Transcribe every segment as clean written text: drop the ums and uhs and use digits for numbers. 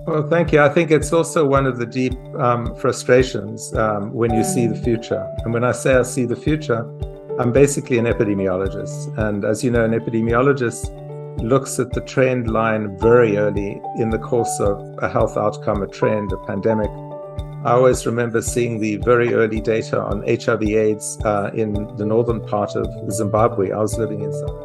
Well, thank you. I think it's also one of the deep frustrations when you see the Mm. future. And when I say I see the future, I'm basically an epidemiologist. And as you know, an epidemiologist looks at the trend line very early in the course of a health outcome, a trend, a pandemic. I always remember seeing the very early data on HIV/AIDS in the northern part of Zimbabwe. I was living in South.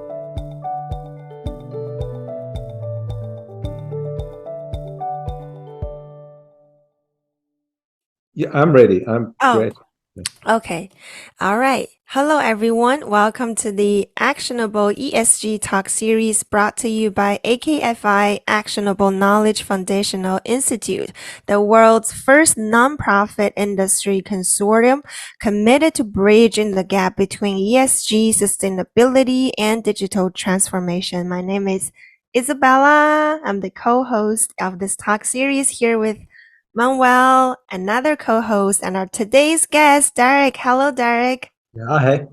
Yeah, I'm ready. I'm Oh, great. okay. All right. Hello, everyone. Welcome to the Actionable ESG Talks Series brought to you by AKFI Actionable Knowledge Foundational Institute, the world's first nonprofit industry consortium committed to bridging the gap between ESG sustainability and digital transformation. My name is Isabella. I'm the co-host of this talk series here with Manuel, another co-host, and our today's guest, Derek. Hello, Derek. Yeah, hey.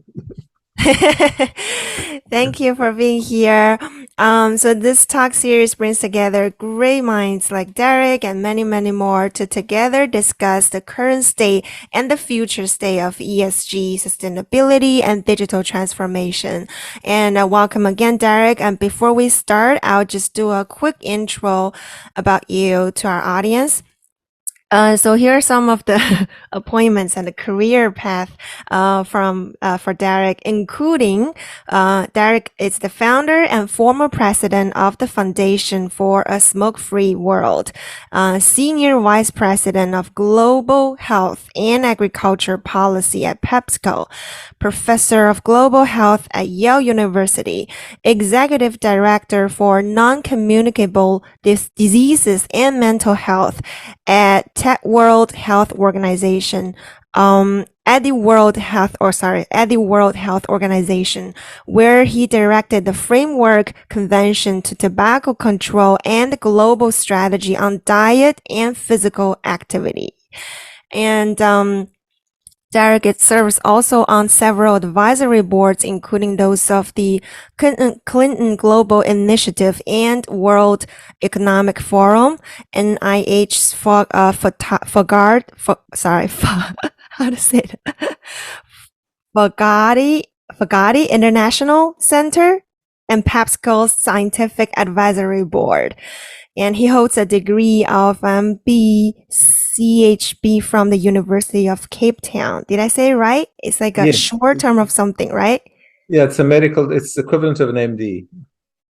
Thank you for being here. So this talk series brings together great minds like Derek and many, many more to together discuss the current state and the future state of ESG, sustainability, and digital transformation. And welcome again, Derek. And before we start, I'll just do a quick intro about you to our audience. So here are some of the appointments and the career path from for Derek, including Derek is the founder and former president of the Foundation for a Smoke-Free World, senior vice president of global health and agriculture policy at PepsiCo, professor of global health at Yale University, executive director for non-communicable diseases and mental health at World Health Organization, at the World Health Organization, where he directed the Framework Convention to Tobacco Control and global strategy on diet and physical activity. And Derek serves also on several advisory boards, including those of the Clinton Global Initiative and World Economic Forum, NIH's how to say it? Fogarty International Center, and PepsiCo's Scientific Advisory Board. And he holds a degree of BCHB from the University of Cape Town. Did I say it right? It's like a Yeah. short term of something, right? Yeah, it's equivalent of an MD.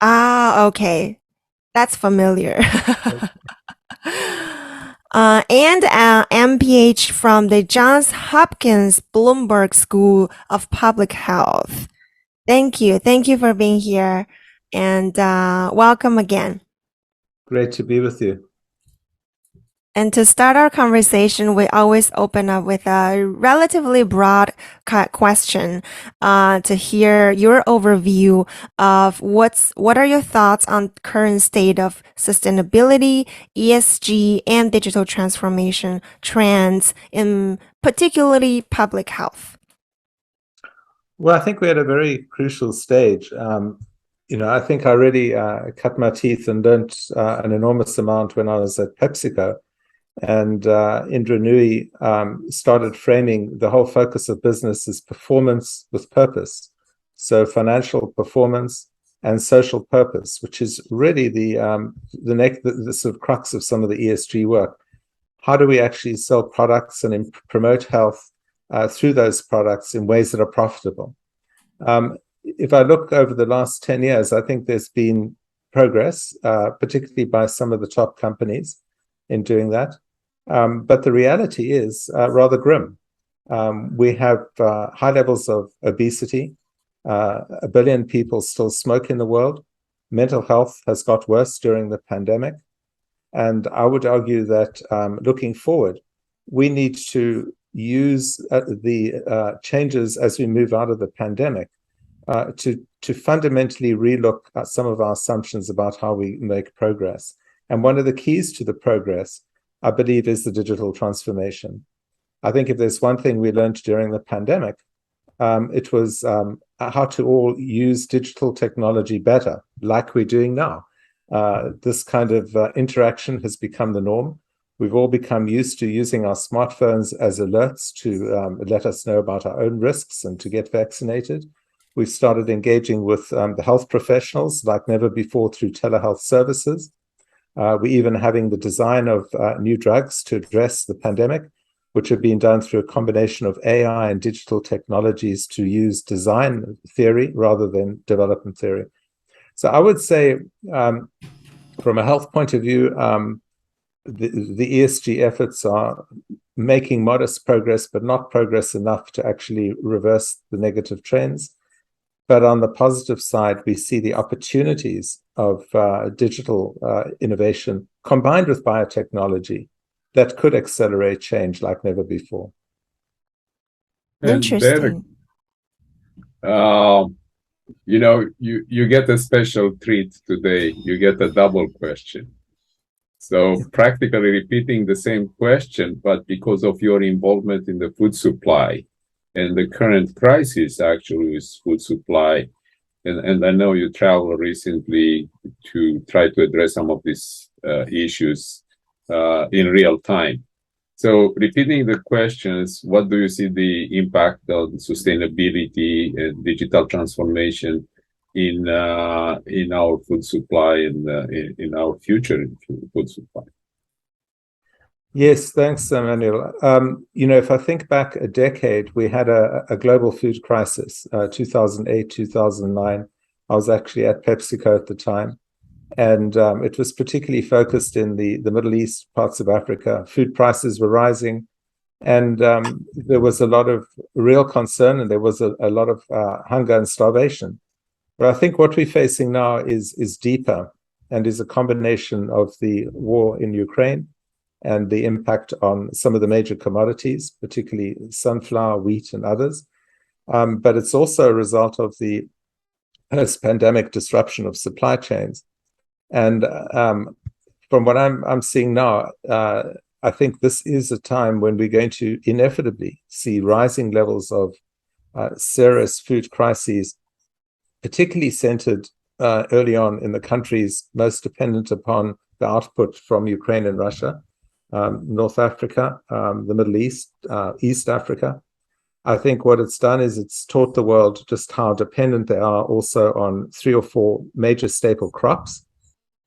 Ah, okay. That's familiar. And MPH from the Johns Hopkins Bloomberg School of Public Health. Thank you. Thank you for being here. And welcome again. Great to be with you. And to start our conversation, we always open up with a relatively broad question to hear your overview of what are your thoughts on current state of sustainability, ESG, and digital transformation trends in particularly public health. Well, I think we're at a very crucial stage. I think I really cut my teeth and learned an enormous amount when I was at PepsiCo. And Indra Nooyi started framing the whole focus of business as performance with purpose. So financial performance and social purpose, which is really the sort of crux of some of the ESG work. How do we actually sell products and promote health through those products in ways that are profitable? If I look over the last 10 years, I think there's been progress, particularly by some of the top companies in doing that. But the reality is rather grim. We have high levels of obesity. 1 billion people still smoke in the world. Mental health has got worse during the pandemic. And I would argue that looking forward, we need to use the changes as we move out of the pandemic to fundamentally relook at some of our assumptions about how we make progress. And one of the keys to the progress, I believe, is the digital transformation. I think if there's one thing we learned during the pandemic, it was how to all use digital technology better, like we're doing now. This kind of interaction has become the norm. We've all become used to using our smartphones as alerts to let us know about our own risks and to get vaccinated. We've started engaging with the health professionals like never before through telehealth services. We're even having the design of new drugs to address the pandemic, which have been done through a combination of AI and digital technologies to use design theory rather than development theory. So I would say, from a health point of view, the ESG efforts are making modest progress, but not progress enough to actually reverse the negative trends. But on the positive side, we see the opportunities of digital innovation combined with biotechnology that could accelerate change like never before. Interesting. And Derek, you get a special treat today. You get a double question. So practically repeating the same question, but because of your involvement in the food supply and the current crisis actually with food supply, and I know you traveled recently to try to address some of these issues in real time. So repeating the questions, what do you see the impact on sustainability and digital transformation in our food supply and in our future food supply? Yes, thanks, Emmanuel. If I think back a decade, we had a global food crisis, 2008, 2009. I was actually at PepsiCo at the time. And it was particularly focused in the Middle East, parts of Africa. Food prices were rising. And there was a lot of real concern, and there was a lot of hunger and starvation. But I think what we're facing now is deeper and is a combination of the war in Ukraine and the impact on some of the major commodities, particularly sunflower, wheat, and others. But it's also a result of the post-pandemic disruption of supply chains. And from what I'm seeing now, I think this is a time when we're going to inevitably see rising levels of serious food crises, particularly centered early on in the countries most dependent upon the output from Ukraine and Russia, North Africa, the Middle East, East Africa. I think what it's done is it's taught the world just how dependent they are also on 3 or 4 major staple crops.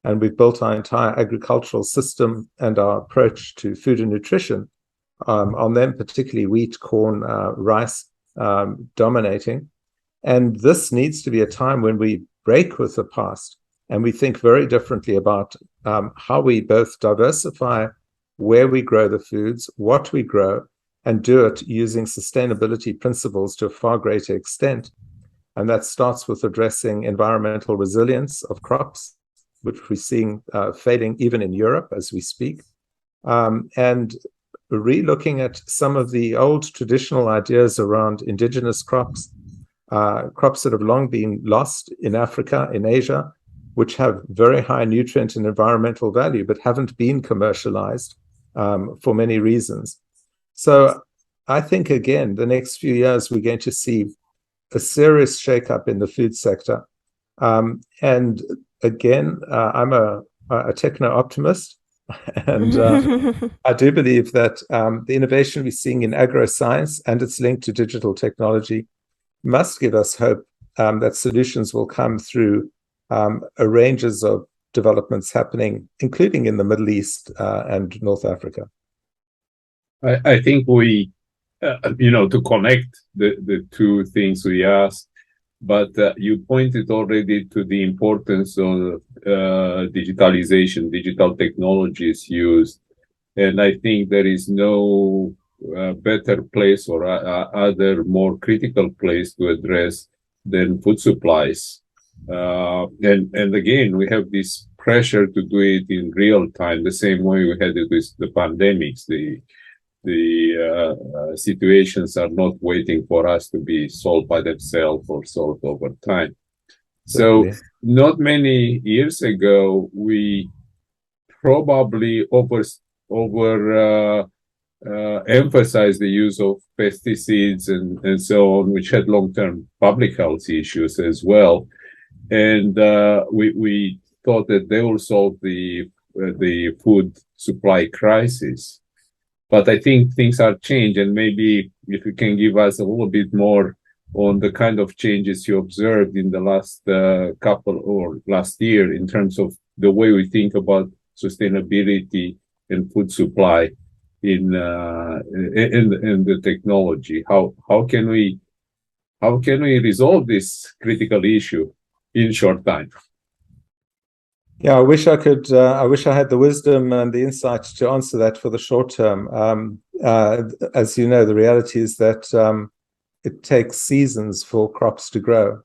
And we've built our entire agricultural system and our approach to food and nutrition on them, particularly wheat, corn, rice dominating. And this needs to be a time when we break with the past and we think very differently about how we both diversify where we grow the foods, what we grow, and do it using sustainability principles to a far greater extent. And that starts with addressing environmental resilience of crops, which we're seeing fading even in Europe as we speak, and re-looking at some of the old traditional ideas around indigenous crops, crops that have long been lost in Africa, in Asia, which have very high nutrient and environmental value, but haven't been commercialized for many reasons. So I think, again, the next few years, we're going to see a serious shakeup in the food sector. And again, I'm a techno-optimist, and I do believe that the innovation we're seeing in agroscience and its link to digital technology must give us hope that solutions will come through a ranges of developments happening, including in the Middle East and North Africa. I think we, to connect the two things we asked, but you pointed already to the importance of digitalization, digital technologies used. And I think there is no better place or other more critical place to address than food supplies. And again, we have this pressure to do it in real time, the same way we had it with the pandemics. The situations are not waiting for us to be solved by themselves or solved over time. So not many years ago, we probably emphasized the use of pesticides and so on, which had long-term public health issues as well. And we thought that they will solve the food supply crisis. But I think things are changed, and maybe if you can give us a little bit more on the kind of changes you observed in the last last year in terms of the way we think about sustainability and food supply in the technology. How can we resolve this critical issue in short time? Yeah, I wish I could. I wish I had the wisdom and the insight to answer that for the short term. As you know, the reality is that it takes seasons for crops to grow,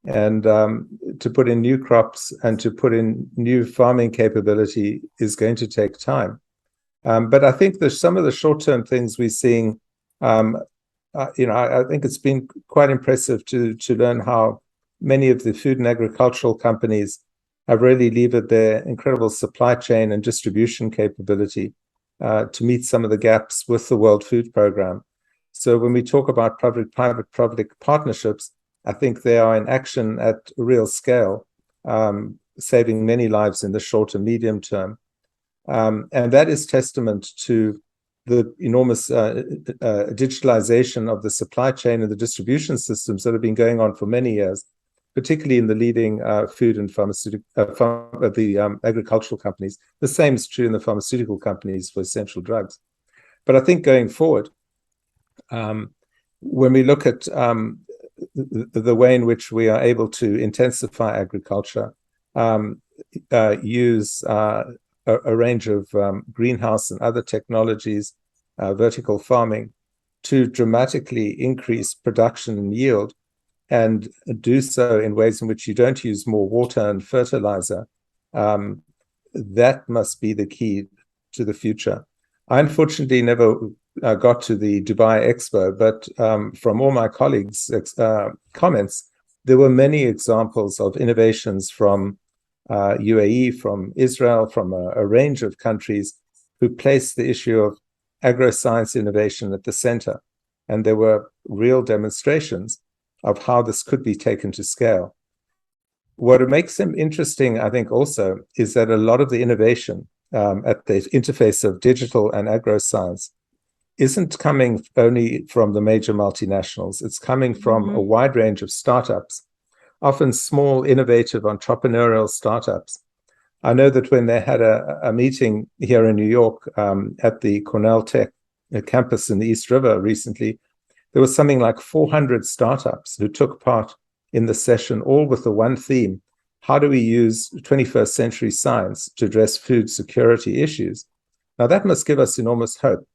and to put in new crops and to put in new farming capability is going to take time. But I think there's some of the short-term things we're seeing. I think it's been quite impressive to learn how many of the food and agricultural companies have really levered their incredible supply chain and distribution capability to meet some of the gaps with the World Food Program. So when we talk about public-private partnerships, I think they are in action at a real scale, saving many lives in the short and medium term. And that is testament to the enormous digitalization of the supply chain and the distribution systems that have been going on for many years, particularly in the leading food and agricultural companies. The same is true in the pharmaceutical companies for essential drugs. But I think going forward, when we look at the way in which we are able to intensify agriculture, use a range of greenhouse and other technologies, vertical farming, to dramatically increase production and yield, and do so in ways in which you don't use more water and fertilizer, that must be the key to the future. I unfortunately never got to the Dubai Expo, but from all my colleagues' comments, there were many examples of innovations from UAE, from Israel, from a range of countries who placed the issue of agro-science innovation at the center. And there were real demonstrations of how this could be taken to scale. What makes them interesting, I think, also, is that a lot of the innovation at the interface of digital and agro-science isn't coming only from the major multinationals. It's coming from a wide range of startups, often small, innovative, entrepreneurial startups. I know that when they had a meeting here in New York at the Cornell Tech campus in the East River recently, there was something like 400 startups who took part in the session, all with the one theme: how do we use 21st century science to address food security issues? Now, that must give us enormous hope,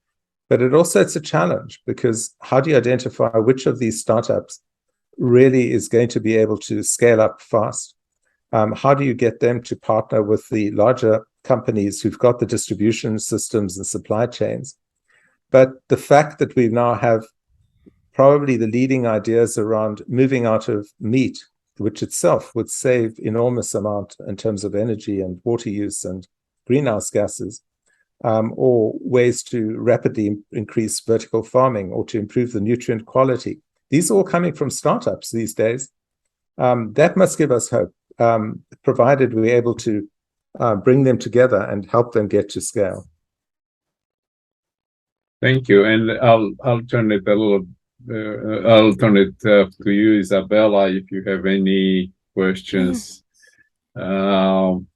but it's a challenge, because how do you identify which of these startups really is going to be able to scale up fast? How do you get them to partner with the larger companies who've got the distribution systems and supply chains? But the fact that we now have probably the leading ideas around moving out of meat, which itself would save enormous amount in terms of energy and water use and greenhouse gases, or ways to rapidly increase vertical farming or to improve the nutrient quality. These are all coming from startups these days. That must give us hope, provided we're able to bring them together and help them get to scale. Thank you, and I'll turn it to you, Isabella, if you have any questions around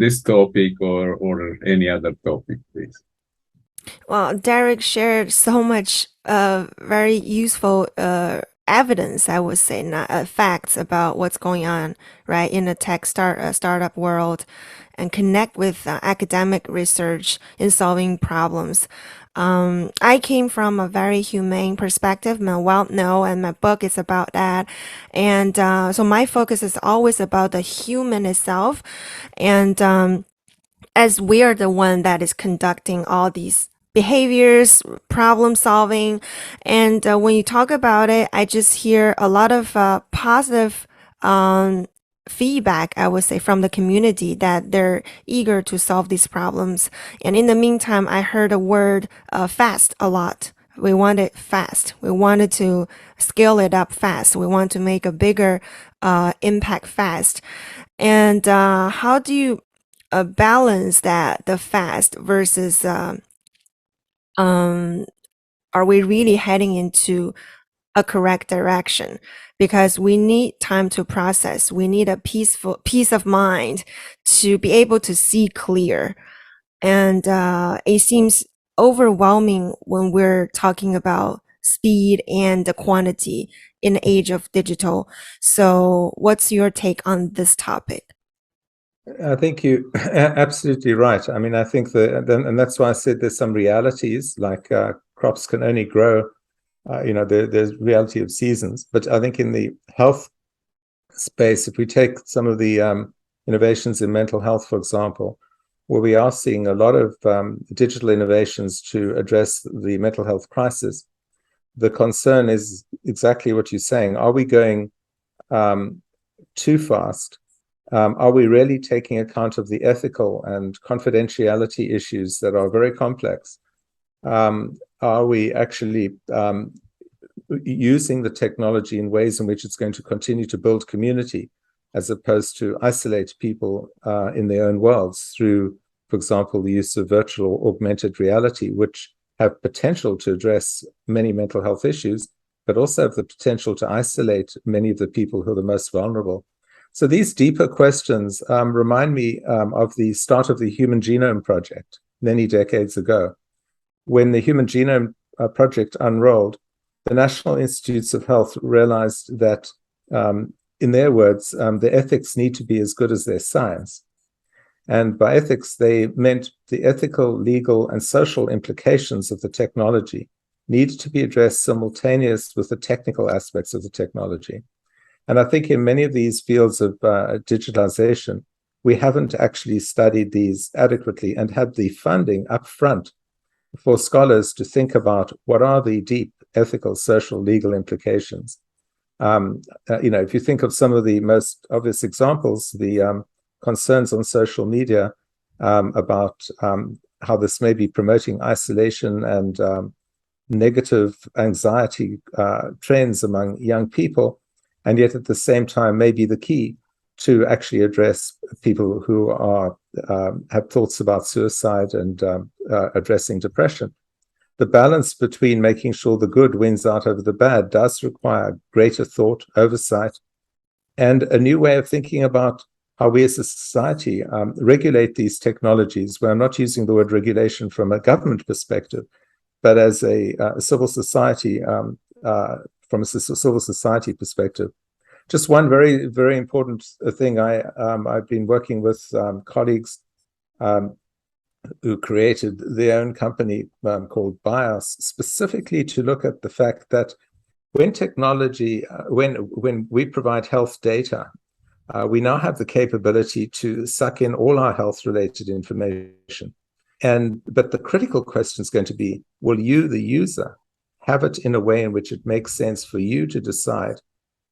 this topic or any other topic, please. Well, Derek shared so much very useful evidence, I would say, not facts about what's going on, right, in the tech startup world, and connect with academic research in solving problems. I came from a very humane perspective, and my book is about that. And so my focus is always about the human itself. And as we are the one that is conducting all these behaviors, problem solving, and when you talk about it, I just hear a lot of positive feedback, I would say, from the community, that they're eager to solve these problems. And in the meantime, I heard the word fast a lot. We want it fast. We wanted to scale it up fast. We want to make a bigger impact fast. And how do you balance that, the fast versus are we really heading into a correct direction? Because we need time to process. We need a peaceful peace of mind to be able to see clear. And it seems overwhelming when we're talking about speed and the quantity in the age of digital. So what's your take on this topic? I think you absolutely right. I mean, I think and that's why I said there's some realities, like crops can only grow, there's reality of seasons. But I think in the health space, if we take some of the innovations in mental health, for example, where we are seeing a lot of digital innovations to address the mental health crisis, the concern is exactly what you're saying. Are we going too fast? Are we really taking account of the ethical and confidentiality issues that are very complex? Are we actually using the technology in ways in which it's going to continue to build community, as opposed to isolate people in their own worlds through, for example, the use of virtual or augmented reality, which have potential to address many mental health issues, but also have the potential to isolate many of the people who are the most vulnerable. So these deeper questions remind me of the start of the Human Genome Project many decades ago. When the Human Genome Project unrolled, the National Institutes of Health realized that, in their words, the ethics need to be as good as their science. And by ethics, they meant the ethical, legal, and social implications of the technology need to be addressed simultaneous with the technical aspects of the technology. And I think in many of these fields of digitalization, we haven't actually studied these adequately and had the funding up front for scholars to think about what are the deep ethical, social, legal implications. If you think of some of the most obvious examples, the concerns on social media about how this may be promoting isolation and negative anxiety trends among young people, and yet at the same time may be the key to actually address people who are have thoughts about suicide and addressing depression. The balance between making sure the good wins out over the bad does require greater thought, oversight, and a new way of thinking about how we as a society regulate these technologies, where I'm not using the word regulation from a government perspective, but as a civil society, from a civil society perspective. Just one very, very important thing. I've been working with colleagues who created their own company called BIOS, specifically to look at the fact that when technology, when we provide health data, we now have the capability to suck in all our health-related information. But the critical question is going to be, will you, the user, have it in a way in which it makes sense for you to decide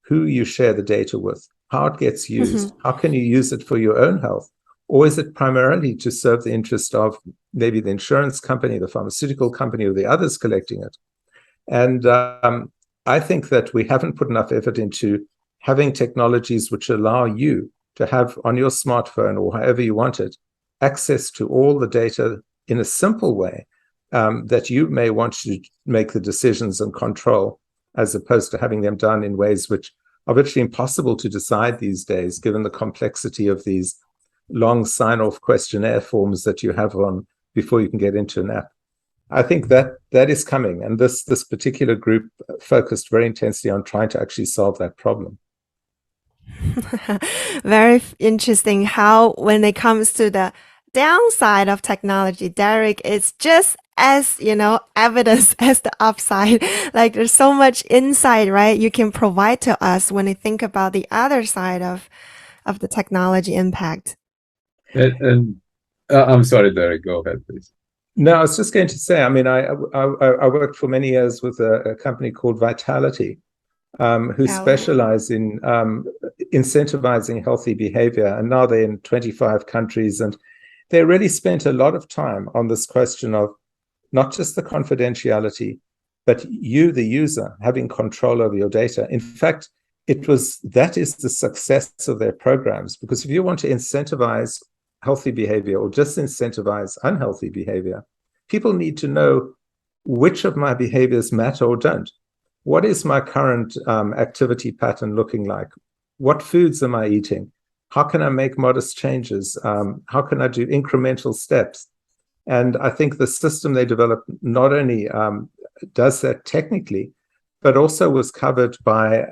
who you share the data with, how it gets used, how can you use it for your own health? Or is it primarily to serve the interest of maybe the insurance company, the pharmaceutical company, or the others collecting it? And I think that we haven't put enough effort into having technologies which allow you to have on your smartphone or however you want it, access to all the data in a simple way that you may want to make the decisions and control, as opposed to having them done in ways which are virtually impossible to decide these days, given the complexity of these long sign-off questionnaire forms that you have on before you can get into an app. I think that is coming, and this particular group focused very intensely on trying to actually solve that problem. Very interesting how, when it comes to the downside of technology, Derek, it's just as, evidence as the upside. Like, there's so much insight, right, you can provide to us when you think about the other side of the technology impact. And I'm sorry, Derek, go ahead, please. No, I was just going to say, I mean, I worked for many years with a company called Vitality, who specialize in incentivizing healthy behavior. And now they're in 25 countries. And they really spent a lot of time on this question of not just the confidentiality, but you, the user, having control over your data. In fact, that is the success of their programs. Because if you want to incentivize healthy behavior or disincentivize unhealthy behavior, people need to know which of my behaviors matter or don't. What is my current activity pattern looking like? What foods am I eating? How can I make modest changes? How can I do incremental steps? And I think the system they developed not only does that technically, but also was covered by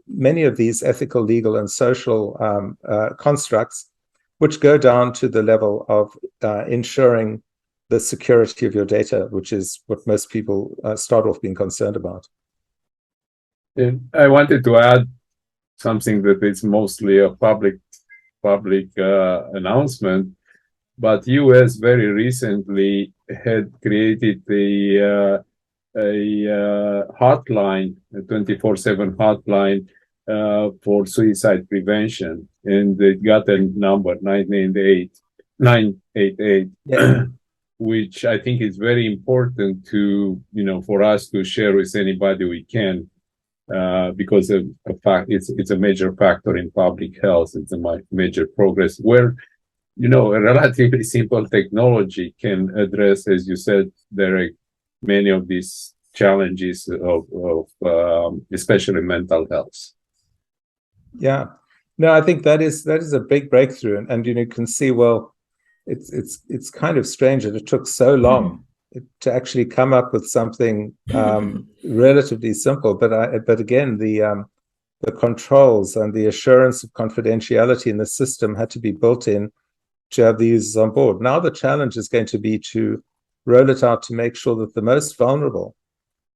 many of these ethical, legal, and social constructs, which go down to the level of ensuring the security of your data, which is what most people start off being concerned about. And I wanted to add something that is mostly a public announcement, but U.S. very recently had created a hotline, a 24/7 hotline for suicide prevention, and it got a number 988, Yeah. which I think is very important to for us to share with anybody we can. Because of fact, it's a major factor in public health. It's a major progress where, a relatively simple technology can address, as you said, Derek, many of these challenges of especially mental health. Yeah, no, I think that is a big breakthrough, and you can see, well, it's kind of strange that it took so long to actually come up with something relatively simple. But again, the controls and the assurance of confidentiality in the system had to be built in to have these on board. Now the challenge is going to be to roll it out to make sure that the most vulnerable,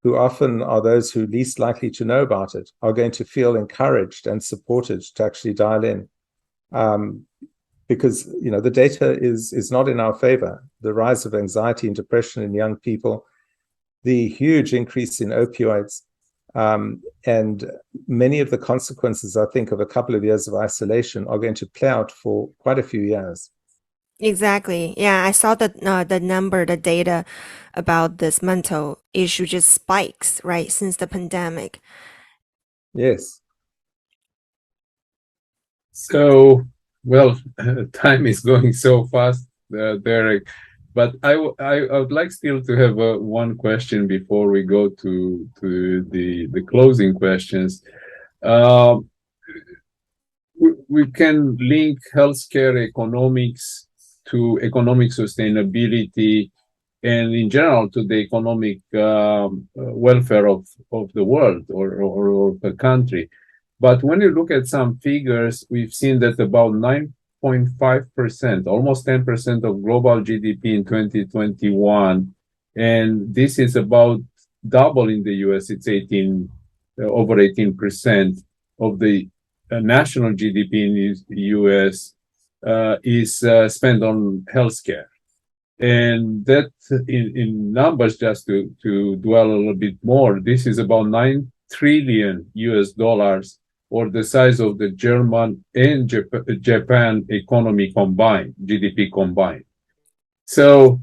who often are those who least likely to know about it, are going to feel encouraged and supported to actually dial in. Because the data is not in our favor. The rise of anxiety and depression in young people, the huge increase in opioids, and many of the consequences, I think, of a couple of years of isolation are going to play out for quite a few years. Exactly. Yeah, I saw the data about this mental issue just spikes, right, since the pandemic. Yes. So, well, time is going so fast, Derek. But I would like still to have one question before we go to the closing questions. We can link healthcare economics to economic sustainability and in general to the economic welfare of the world or the country. But when you look at some figures, we've seen that about 9.5%, almost 10% of global GDP in 2021, and this is about double in the US. It's over 18% of the national GDP in the US is spent on healthcare. And that in numbers, just to dwell a little bit more, this is about $9 trillion US, or the size of the German and Japan economy combined, GDP combined. So,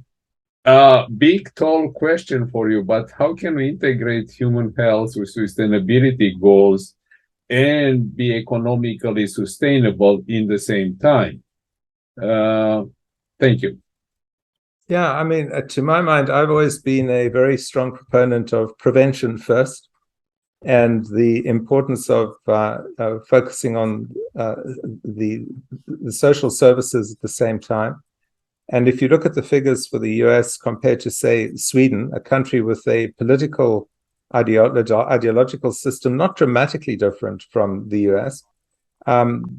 big, tall question for you, but how can we integrate human health with sustainability goals and be economically sustainable in the same time? Thank you. Yeah, I mean, to my mind, I've always been a very strong proponent of prevention first, and the importance of focusing on the social services at the same time. And if you look at the figures for the US compared to, say, Sweden, a country with a political ideological system not dramatically different from the US,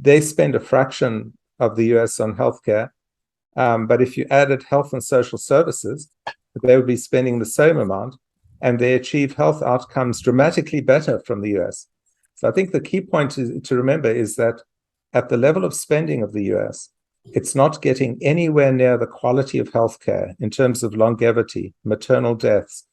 they spend a fraction of the US on healthcare. But if you added health and social services, they would be spending the same amount, and they achieve health outcomes dramatically better from the US. So I think the key point to remember is that at the level of spending of the US, it's not getting anywhere near the quality of healthcare in terms of longevity, maternal deaths,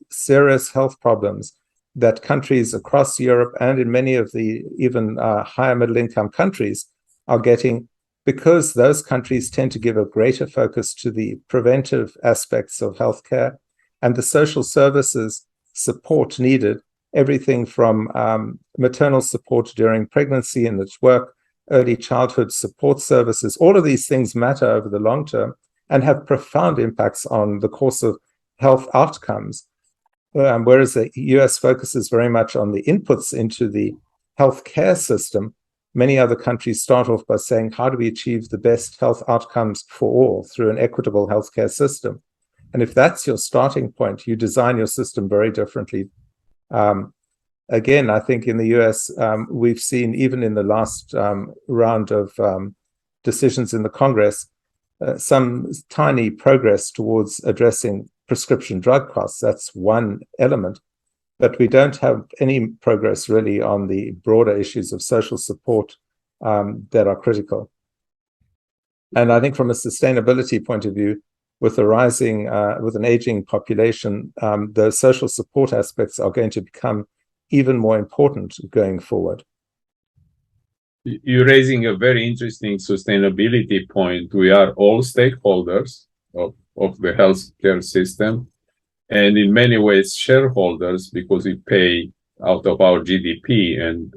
serious health problems that countries across Europe and in many of the even higher middle income countries are getting, because those countries tend to give a greater focus to the preventive aspects of healthcare and the social services support needed everything from maternal support during pregnancy and its work, early childhood support services. All of these things matter over the long term and have profound impacts on the course of health outcomes. Whereas the US focuses very much on the inputs into the healthcare system, many other countries start off by saying, how do we achieve the best health outcomes for all through an equitable healthcare system? And if that's your starting point, you design your system very differently. Again, I think in the US, we've seen, even in the last round of decisions in the Congress, some tiny progress towards addressing prescription drug costs. That's one element. But we don't have any progress really on the broader issues of social support that are critical. And I think from a sustainability point of view, with the rising, with an aging population, the social support aspects are going to become even more important going forward. You're raising a very interesting sustainability point. We are all stakeholders of the healthcare system, and in many ways shareholders, because we pay out of our GDP, and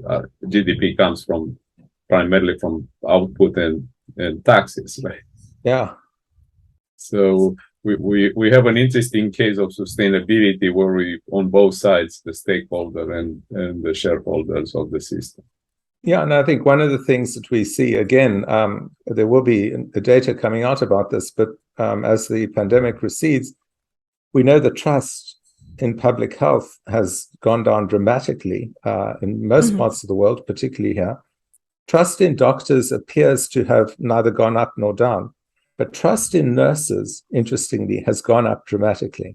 GDP comes from primarily from output and taxes, right? Yeah. So we have an interesting case of sustainability where we, on both sides, the stakeholder and the shareholders of the system. Yeah, and I think one of the things that we see, again, there will be the data coming out about this, but as the pandemic recedes, we know the trust in public health has gone down dramatically in most parts of the world, particularly here. Trust in doctors appears to have neither gone up nor down, but trust in nurses, interestingly, has gone up dramatically.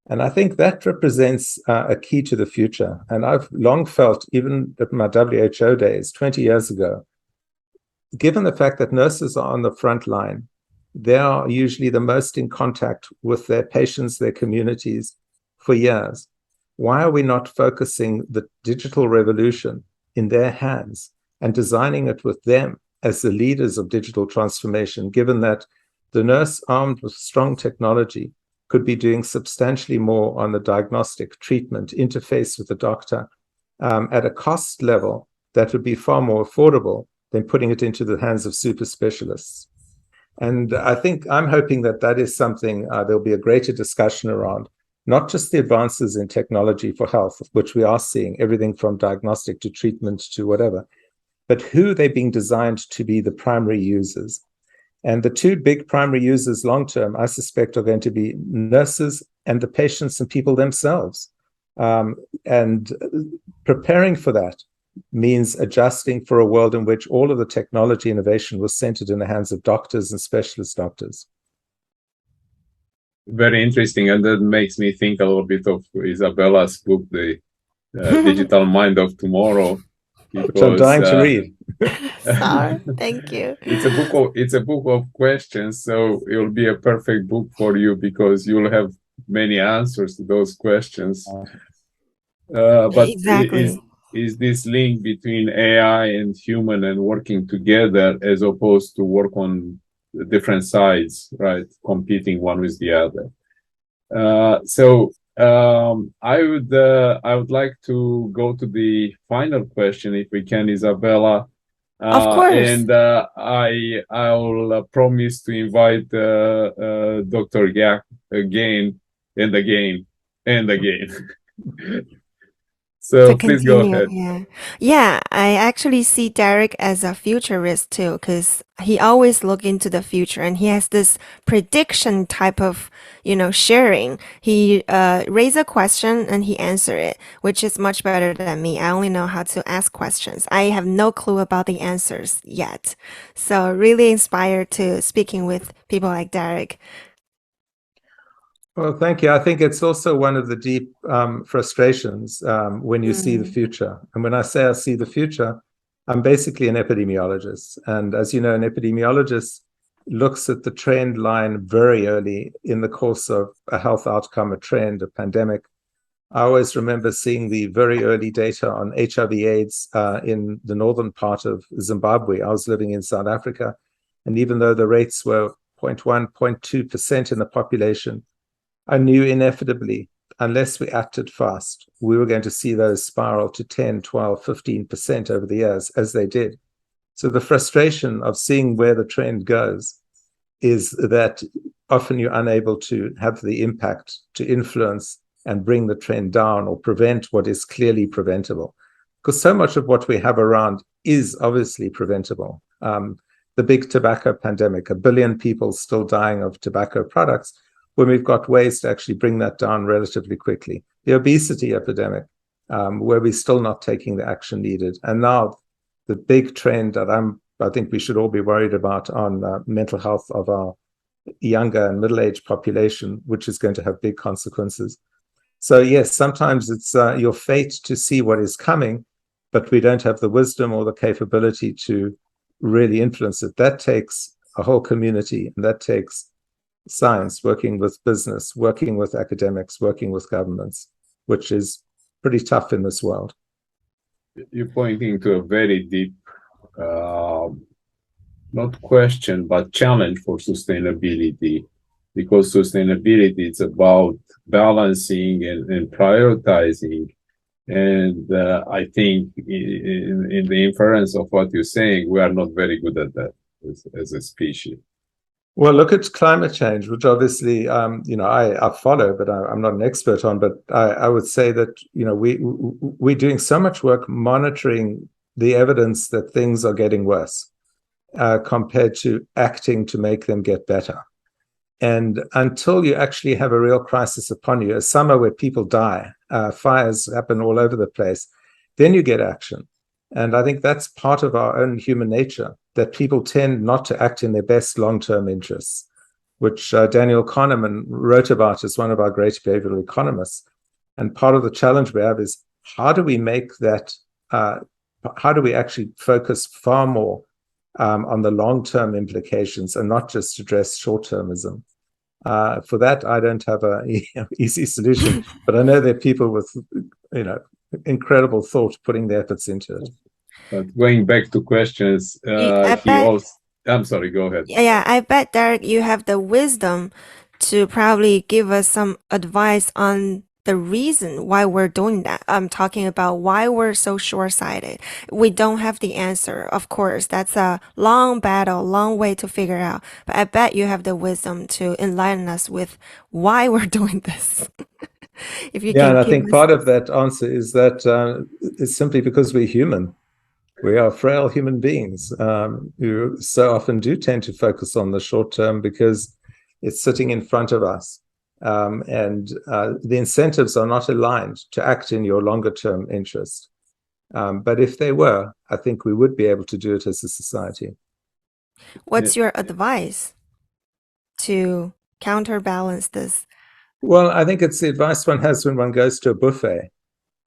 And I think that represents a key to the future. And I've long felt, even at my WHO days 20 years ago, given the fact that nurses are on the front line, they are usually the most in contact with their patients, their communities for years. Why are we not focusing the digital revolution in their hands and designing it with them as the leaders of digital transformation, given that the nurse armed with strong technology could be doing substantially more on the diagnostic treatment interface with the doctor at a cost level that would be far more affordable than putting it into the hands of super specialists. And I think I'm hoping that that is something there'll be a greater discussion around, not just the advances in technology for health, which we are seeing, everything from diagnostic to treatment to whatever, but who they're being designed to be the primary users. And the two big primary users long-term, I suspect, are going to be nurses and the patients and people themselves. And preparing for that means adjusting for a world in which all of the technology innovation was centered in the hands of doctors and specialist doctors. Very interesting. And that makes me think a little bit of Isabella's book, The Digital Mind of Tomorrow. Which I'm dying to read. Sorry, thank you. It's a book of questions, so it'll be a perfect book for you because you'll have many answers to those questions. But exactly. Is this link between AI and human and working together as opposed to work on the different sides, right? Competing one with the other. I would like to go to the final question, if we can, Isabella. Of course. And I'll promise to invite Dr. Yach again and again and again. So please go ahead. Yeah, I actually see Derek as a futurist too, because he always look into the future and he has this prediction type of, sharing. He raise a question and he answer it, which is much better than me. I only know how to ask questions. I have no clue about the answers yet. So really inspired to speaking with people like Derek. Well, thank you. I think it's also one of the deep frustrations when you see the future. And when I say I see the future, I'm basically an epidemiologist. And as you know, an epidemiologist looks at the trend line very early in the course of a health outcome, a trend, a pandemic. I always remember seeing the very early data on HIV/AIDS in the northern part of Zimbabwe. I was living in South Africa. And even though the rates were 0.1, 0.2% in the population, I knew inevitably unless we acted fast, we were going to see those spiral to 10, 12, 15% over the years, as they did. So the frustration of seeing where the trend goes is that often you're unable to have the impact to influence and bring the trend down or prevent what is clearly preventable. Because so much of what we have around is obviously preventable. The big tobacco pandemic, 1 billion people still dying of tobacco products, when we've got ways to actually bring that down relatively quickly. The obesity epidemic, where we're still not taking the action needed. And now the big trend that I think we should all be worried about on mental health of our younger and middle-aged population, which is going to have big consequences. So yes, sometimes it's your fate to see what is coming, but we don't have the wisdom or the capability to really influence it. That takes a whole community, and that takes science, working with business, working with academics, working with governments, which is pretty tough in this world. You're pointing to a very deep, not question, but challenge for sustainability, because sustainability is about balancing and prioritizing. And I think in the inference of what you're saying, we are not very good at that as a species. Well, look at climate change, which obviously, I follow, but I'm not an expert on. But I would say that, we're doing so much work monitoring the evidence that things are getting worse compared to acting to make them get better. And until you actually have a real crisis upon you, a summer where people die, fires happen all over the place, then you get action. And I think that's part of our own human nature, that people tend not to act in their best long-term interests, which Daniel Kahneman wrote about as one of our great behavioral economists. And part of the challenge we have is, how do we make that, how do we actually focus far more on the long-term implications and not just address short-termism? For that, I don't have an easy solution, but I know there are people with, incredible thought putting their efforts into it. But going back to questions, I'm sorry, go ahead. Yeah, I bet, Derek, you have the wisdom to probably give us some advice on the reason why we're doing that. I'm talking about why we're so short-sighted. We don't have the answer, of course. That's a long battle, long way to figure out. But I bet you have the wisdom to enlighten us with why we're doing this. If you and I think part of that answer is that it's simply because we're human. We are frail human beings who so often do tend to focus on the short term because it's sitting in front of us. And the incentives are not aligned to act in your longer term interest. But if they were, I think we would be able to do it as a society. What's your advice to counterbalance this? Well, I think it's the advice one has when one goes to a buffet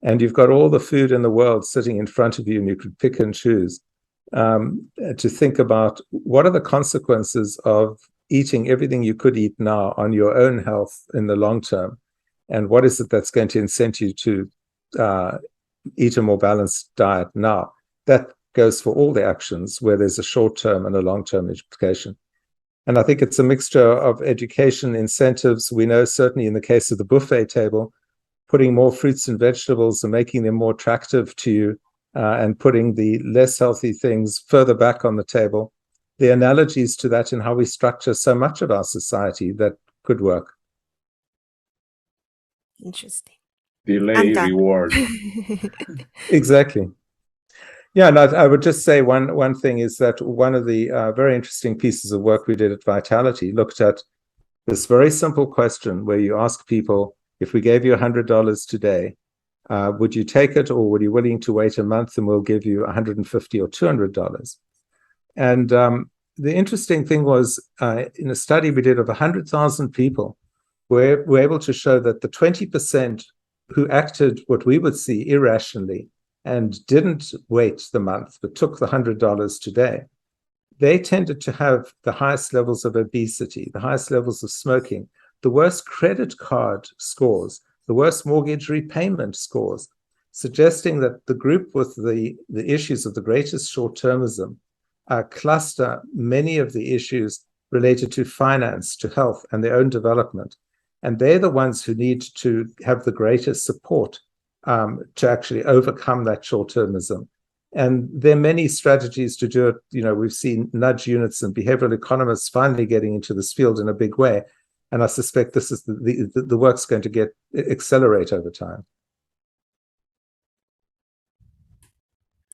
and you've got all the food in the world sitting in front of you and you could pick and choose, to think about what are the consequences of eating everything you could eat now on your own health in the long term, and what is it that's going to incent you to eat a more balanced diet now. That goes for all the actions where there's a short-term and a long-term implication. And I think it's a mixture of education, incentives. We know certainly in the case of the buffet table, putting more fruits and vegetables and making them more attractive to you, and putting the less healthy things further back on the table. The analogies to that in how we structure so much of our society that could work. Interesting. Delay reward. Exactly. Yeah, and I would just say one thing is that one of the very interesting pieces of work we did at Vitality looked at this very simple question where you ask people, if we gave you $100 today, would you take it, or would you willing to wait a month and we'll give you $150 or $200? And the interesting thing was, in a study we did of 100,000 people, we're able to show that the 20% who acted what we would see irrationally and didn't wait the month but took the $100 today, they tended to have the highest levels of obesity, the highest levels of smoking, the worst credit card scores, the worst mortgage repayment scores, suggesting that the group with the issues of the greatest short-termism cluster many of the issues related to finance, to health, and their own development. And they're the ones who need to have the greatest support to actually overcome that short-termism. And there are many strategies to do it. We've seen nudge units and behavioral economists finally getting into this field in a big way. And I suspect this is the work's going to accelerate over time.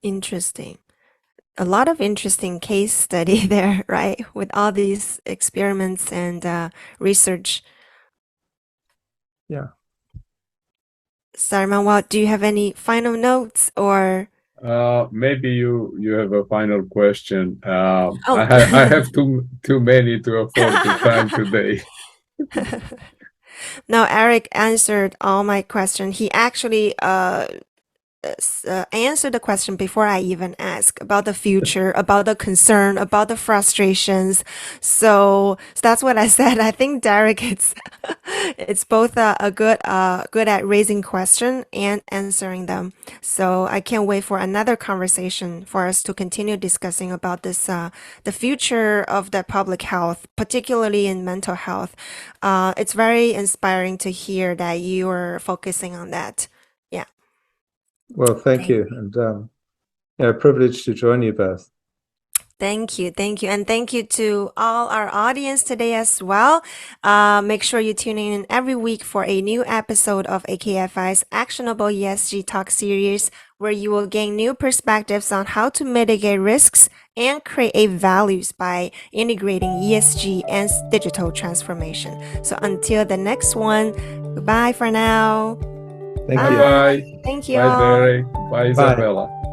Interesting. A lot of interesting case study there, right? With all these experiments and research. Yeah. Sorry, Manuel, do you have any final notes or? Maybe you have a final question. Oh. I have too many to afford the time today. No, Eric answered all my questions. He actually answer the question before I even ask about the future, about the concern, about the frustrations. So that's what I said. I think Derek, it's both a good at raising question and answering them. So I can't wait for another conversation for us to continue discussing about this, the future of the public health, particularly in mental health. It's very inspiring to hear that you are focusing on that. Yeah. Well, thank you. And a privilege to join you both. Thank you. And thank you to all our audience today as well. Make sure you tune in every week for a new episode of AKFI's Actionable ESG Talks Series, where you will gain new perspectives on how to mitigate risks and create values by integrating ESG and digital transformation. So until the next one, goodbye for now. Thank you. Bye. Thank you. Bye, all. Derek. Bye, Isabella.